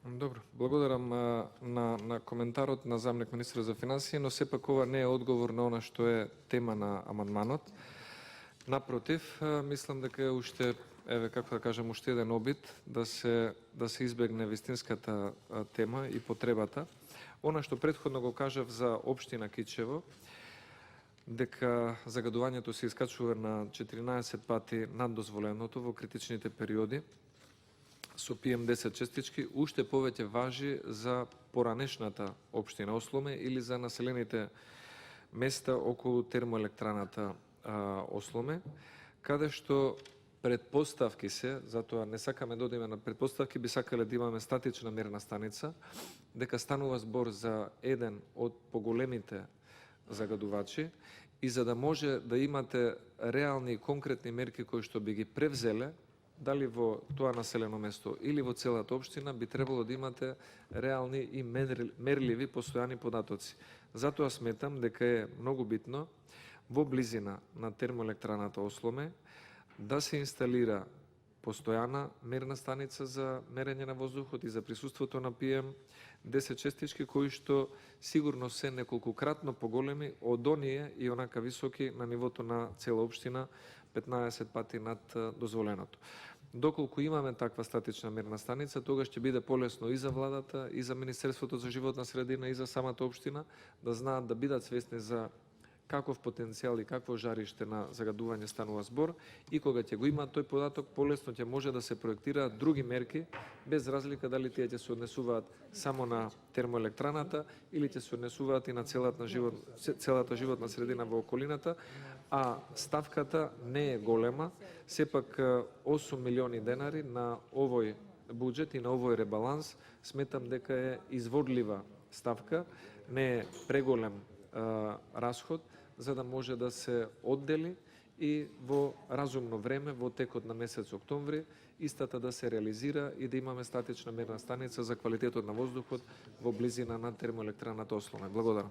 Добро, благодарам на коментарот на заменик министер за финансии, но сепак ова не е одговор на она што е тема на амандманот. Напротив, мислам дека е уште, еве како да кажем, уште еден обид да се избегне вистинската тема и потребата. Она што претходно го кажав за општина Кичево, дека загадувањето се искачува на 14 пати над дозволеното во критичните периоди со PM10 честички, уште повеќе важи за поранешната општина Осломе или за населените места околу термоелектраната Осломе, каде што предпоставки се, затоа не сакаме да одиме на предпоставки, би сакале да имаме статична мерна станица, дека станува збор за еден од поголемите загадувачи и за да може да имате реални и конкретни мерки кои што би ги превзеле, дали во тоа населено место или во целата општина, би требало да имате реални и мерливи постојани податоци. Затоа сметам дека е многу битно во близина на термоелектраната Осломе да се инсталира постојана мерна станица за мерење на воздухот и за присуството на PM10 честички, кои што сигурно се неколкократно поголеми од оние и онака високи на нивото на цела општина, 15 пати над дозволеното. Доколку имаме таква статична мерна станица, тогаш ќе биде полесно и за владата, и за Министерството за животна средина, и за самата општина да знаат, да бидат свесни за каков потенцијал и какво жариште на загадување станува збор, и кога ќе го имаат тој податок, полесно ќе може да се проектираат други мерки, без разлика дали тие ќе се однесуваат само на термоелектраната или ќе се однесуваат и на целата животна средина во околината, а ставката не е голема, сепак 8 милиони денари на овој буџет и на овој ребаланс, сметам дека е изводлива ставка, не е преголем расход, за да може да се оддели и во разумно време, во текот на месец октомври, истата да се реализира и да имаме статична мерна станица за квалитетот на воздухот во близина на термоелектраната Осломе. Благодарам.